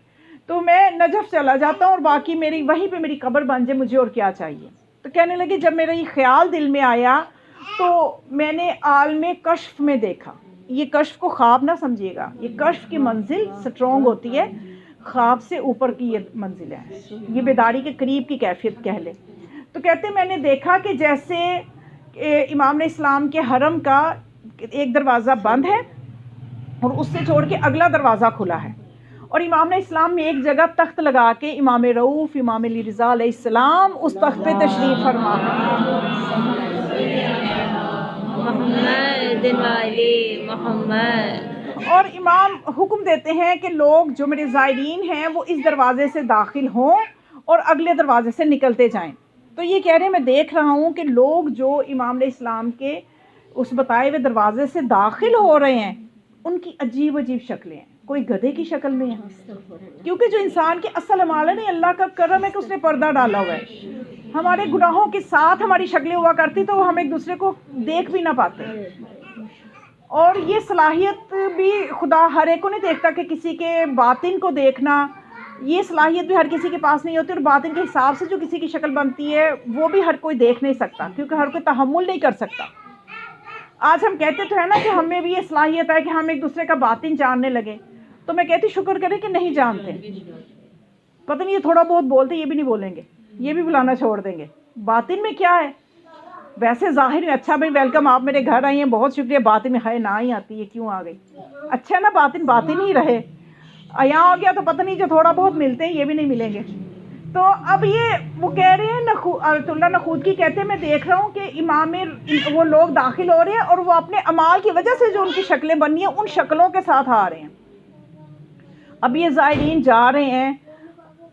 تو میں نجف چلا جاتا ہوں اور باقی میری وہیں پہ میری قبر بن جائے، مجھے اور کیا چاہیے۔ تو کہنے لگے جب میرا یہ خیال دل میں آیا تو میں نے عالم کشف میں دیکھا، یہ کشف کو خواب نہ سمجھیے گا، یہ کشف کی منزل سٹرونگ ہوتی ہے، خواب سے اوپر کی یہ منزل ہے، یہ بیداری کے قریب کی کیفیت کہہ لے۔ تو کہتے میں نے دیکھا کہ جیسے امام علیہ السلام کے حرم کا ایک دروازہ بند ہے اور اس سے چھوڑ کے اگلا دروازہ کھلا ہے، اور امام علیہ السلام نے ایک جگہ تخت لگا کے امام رؤوف، امام علی رضا علیہ السلام اس تخت پہ تشریف فرما محمد علی محمد۔ اور امام حکم دیتے ہیں کہ لوگ جو میرے زائرین ہیں وہ اس دروازے سے داخل ہوں اور اگلے دروازے سے نکلتے جائیں۔ تو یہ کہہ رہے ہیں میں دیکھ رہا ہوں کہ لوگ جو امام علیہ السلام کے اس بتائے ہوئے دروازے سے داخل ہو رہے ہیں ان کی عجیب عجیب شکلیں ہیں، کوئی گدھے کی شکل میں ہے، کیونکہ جو انسان کے اصل اعمال ہے نہیں، اللہ کا کرم ہے کہ اس نے پردہ ڈالا ہوا ہے، ہمارے گناہوں کے ساتھ ہماری شکلیں ہوا کرتی تو ہم ایک دوسرے کو دیکھ بھی نہ پاتے، اور یہ صلاحیت بھی خدا ہر ایک کو نہیں دیکھتا کہ کسی کے باطن کو دیکھنا، یہ صلاحیت بھی ہر کسی کے پاس نہیں ہوتی، اور باطن کے حساب سے جو کسی کی شکل بنتی ہے وہ بھی ہر کوئی دیکھ نہیں سکتا، کیونکہ ہر کوئی تحمل نہیں کر سکتا۔ آج ہم کہتے تو ہے نا کہ ہمیں بھی یہ صلاحیت ہے کہ ہم ایک دوسرے کا باطن جاننے لگے، تو میں کہتی شکر کریں کہ نہیں جانتے، پتہ نہیں یہ تھوڑا بہت بولتے یہ بھی نہیں بولیں گے، یہ بھی بلانا چھوڑ دیں گے، باطن میں کیا ہے؟ ویسے ظاہر میں اچھا بھائی ویلکم، آپ میرے گھر آئی ہیں بہت شکریہ، باطن میں ہے نہ ہی آتی ہے کیوں آ گئی، اچھا نا باطن باطن ہی رہے، یہاں آ گیا تو پتہ نہیں جو تھوڑا بہت ملتے ہیں یہ بھی نہیں ملیں گے۔ تو اب یہ وہ کہہ رہے ہیں آیت اللہ نخودکی کہتے ہیں میں دیکھ رہا ہوں کہ امام وہ لوگ داخل ہو رہے ہیں اور وہ اپنے اعمال کی وجہ سے جو ان کی شکلیں بنی ہیں ان شکلوں کے ساتھ آ رہے ہیں۔ اب یہ زائرین جا رہے ہیں،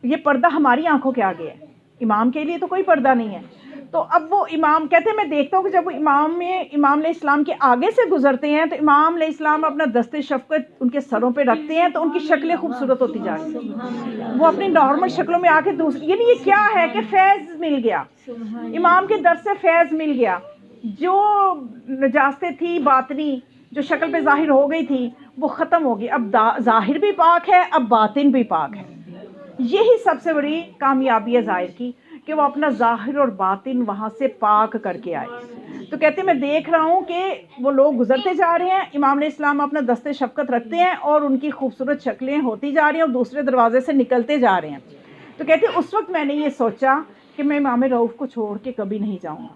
یہ پردہ ہماری آنکھوں کے آگے ہے، امام کے لیے تو کوئی پردہ نہیں ہے۔ تو اب وہ امام کہتے ہیں میں دیکھتا ہوں کہ جب وہ امام علیہ السلام کے آگے سے گزرتے ہیں تو امام علیہ السلام اپنا دست شفقت ان کے سروں پہ رکھتے ہیں تو ان کی شکلیں خوبصورت ہوتی جا رہی ہیں، وہ اپنی نارمل شکلوں میں آ کے یعنی یہ کیا ہے کہ فیض مل گیا، امام کے در سے فیض مل گیا، جو نجاستیں تھی باطنی جو شکل پہ ظاہر ہو گئی تھی وہ ختم ہو گئی، اب ظاہر بھی پاک ہے، اب باطن بھی پاک ہے۔ یہی سب سے بڑی کامیابی ہے ظاہر کی کہ وہ اپنا ظاہر اور باطن وہاں سے پاک کر کے آئے۔ تو کہتے ہیں میں دیکھ رہا ہوں کہ وہ لوگ گزرتے جا رہے ہیں، امام علیہ السلام اپنا دست شفقت رکھتے ہیں اور ان کی خوبصورت شکلیں ہوتی جا رہی ہیں اور دوسرے دروازے سے نکلتے جا رہے ہیں۔ تو کہتے ہیں اس وقت میں نے یہ سوچا کہ میں امام رؤوف کو چھوڑ کے کبھی نہیں جاؤں گا،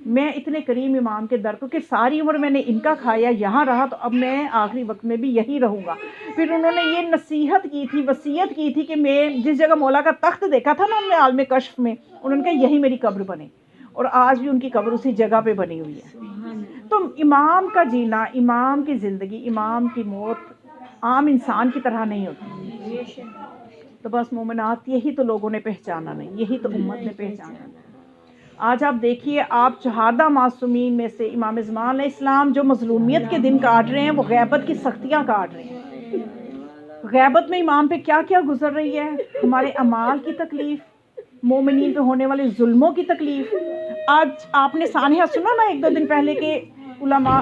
میں اتنے کریم امام کے در کو کہ ساری عمر میں نے ان کا کھایا یہاں رہا تو اب میں آخری وقت میں بھی یہی رہوں گا۔ پھر انہوں نے یہ نصیحت کی تھی، وصیت کی تھی کہ میں جس جگہ مولا کا تخت دیکھا تھا نا انہوں نے عالم کشف میں، انہوں نے کہا یہی میری قبر بنے، اور آج بھی ان کی قبر اسی جگہ پہ بنی ہوئی ہے۔ تو امام کا جینا، امام کی زندگی، امام کی موت عام انسان کی طرح نہیں ہوتی۔ تو بس مومنات یہی تو لوگوں نے پہچانا نہیں، یہی تو امت نے پہچانا نہیں۔ آج آپ دیکھیے آپ شہادہ معصومین میں سے امام زمان علیہ السلام جو مظلومیت کے دن کاٹ رہے ہیں وہ غیبت کی سختیاں کاٹ رہے ہیں. غیبت میں امام پہ کیا کیا گزر رہی ہے، ہمارے اعمال کی تکلیف، مومنین پہ ہونے والے ظلموں کی تکلیف. آج آپ نے سانحہ سنا نا 1-2 دن پہلے کہ علماء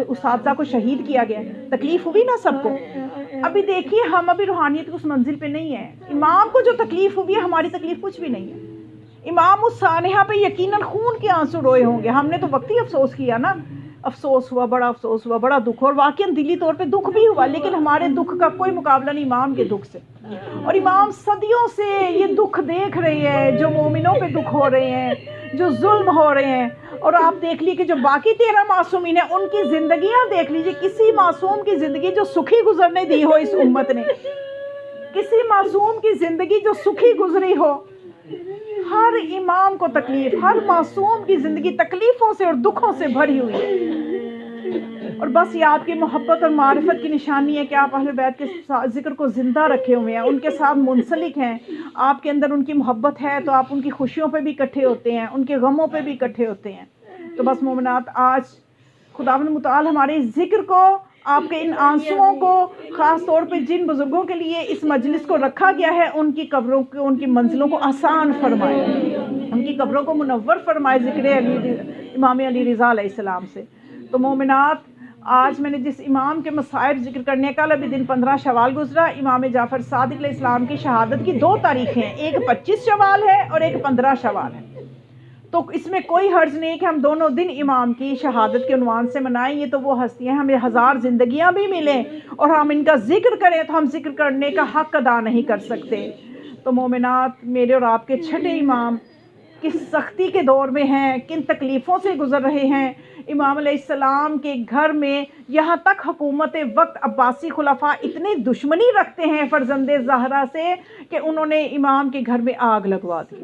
اساتذہ کو شہید کیا گیا، تکلیف ہوئی نا سب کو. ابھی دیکھیے ہم ابھی روحانیت کی اس منزل پہ نہیں ہیں. امام کو جو تکلیف ہوئی ہے ہماری تکلیف کچھ بھی نہیں ہے. امام اس سانحہ پہ یقیناً خون کے آنسو روئے ہوں گے. ہم نے تو وقتی افسوس کیا نا، افسوس ہوا، بڑا افسوس ہوا، بڑا دکھ ہوا، اور واقعاً دلی طور پہ دکھ بھی ہوا، لیکن ہمارے دکھ کا کوئی مقابلہ نہیں امام کے دکھ سے. اور امام صدیوں سے یہ دکھ دیکھ رہے ہیں، جو مومنوں پہ دکھ ہو رہے ہیں، جو ظلم ہو رہے ہیں. اور آپ دیکھ لیجیے کہ جو باقی 13 معصومین ہیں ان کی زندگیاں دیکھ لیجیے، کسی معصوم کی زندگی جو سکھی گزرنے دی ہو اس امت نے، کسی معصوم کی زندگی جو سکھی گزری ہو. ہر امام کو تکلیف، ہر معصوم کی زندگی تکلیفوں سے اور دکھوں سے بھری ہوئی ہے. اور بس یہ آپ کی محبت اور معرفت کی نشانی ہے کہ آپ اہل بیت کے ذکر کو زندہ رکھے ہوئے ہیں، ان کے ساتھ منسلک ہیں. آپ کے اندر ان کی محبت ہے تو آپ ان کی خوشیوں پہ بھی اکٹھے ہوتے ہیں، ان کے غموں پہ بھی اکٹھے ہوتے ہیں. تو بس مومنات، آج خداوند متعال ہمارے اس ذکر کو، آپ کے ان آنسوؤں کو، خاص طور پہ جن بزرگوں کے لیے اس مجلس کو رکھا گیا ہے، ان کی قبروں کو، ان کی منزلوں کو آسان فرمائے، ان کی قبروں کو منور فرمائے ذکر امام علی رضا علیہ السلام سے. تو مومنات، آج میں نے جس امام کے مصائب ذکر کرنے، کل ابھی دن 15 شوال گزرا. امام جعفر صادق علیہ السلام کی شہادت کی 2 تاریخیں ہیں، ایک 25 شوال ہے اور ایک 15 شوال ہے. تو اس میں کوئی حرج نہیں کہ ہم دونوں دن امام کی شہادت کے عنوان سے منائیں. یہ تو وہ ہستیاں، ہمیں 1000 زندگیاں بھی ملیں اور ہم ان کا ذکر کریں تو ہم ذکر کرنے کا حق ادا نہیں کر سکتے. تو مومنات، میرے اور آپ کے چھٹے امام کس سختی کے دور میں ہیں، کن تکلیفوں سے گزر رہے ہیں. امام علیہ السلام کے گھر میں یہاں تک حکومت وقت عباسی خلفاء اتنی دشمنی رکھتے ہیں فرزند زہرا سے کہ انہوں نے امام کے گھر میں آگ لگوا دی.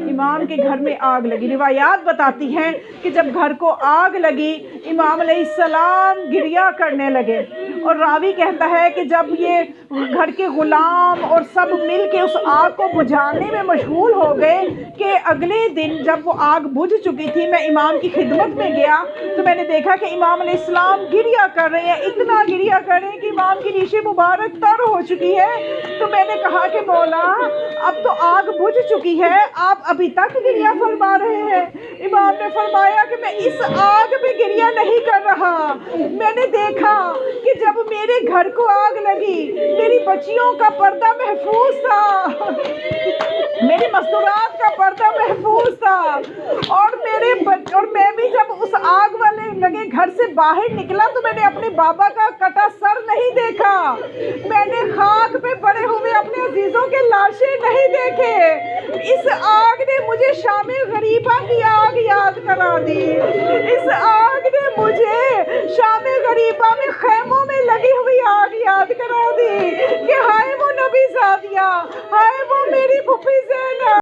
امام کے گھر میں آگ لگی. روایات بتاتی ہیں کہ جب گھر کو آگ لگی امام علیہ السلام گریہ کرنے لگے. اور راوی کہتا ہے کہ جب یہ گھر کے غلام اور سب مل کے اس آگ کو بجھانے میں مشغول ہو گئے کہ اگلے دن جب وہ آگ بجھ چکی تھی، میں امام کی خدمت میں گیا تو میں نے دیکھا کہ امام علیہ السلام گریہ کر رہے ہیں، اتنا گریہ کر رہے ہیں کہ امام کی ریش مبارک تر ہو چکی ہے. تو میں نے کہا کہ مولا، اب تو آگ بجھ چکی ہے، آپ ابھی تک گریہ فرما رہے ہیں؟ امام نے فرمایا کہ میں اس آگ میں گریہ نہیں کر رہا. میں نے دیکھا کہ جب میرے گھر کو آگ لگی میری بچیوں کا پردہ محفوظ تھا، میری مستورات کا پردہ محفوظ تھا، اور میں بھی جب اس آگ والے لگے گھر سے باہر نکلا تو میں نے اپنے بابا کا کٹا سر نہیں دیکھا، میں نے خاک پہ پڑے ہوئے اپنے عزیزوں کے لاشیں نہیں دیکھے. اس آگ نے مجھے شام غریبہ کی آگ یاد کرا دی. اس آگ نے مجھے شام غریبہ میں خیموں میں لگی ہوئی آگ یاد کرا دی کہ ہائے وہ نبی زادیہ، ہائے وہ میری پھوپھی زینب.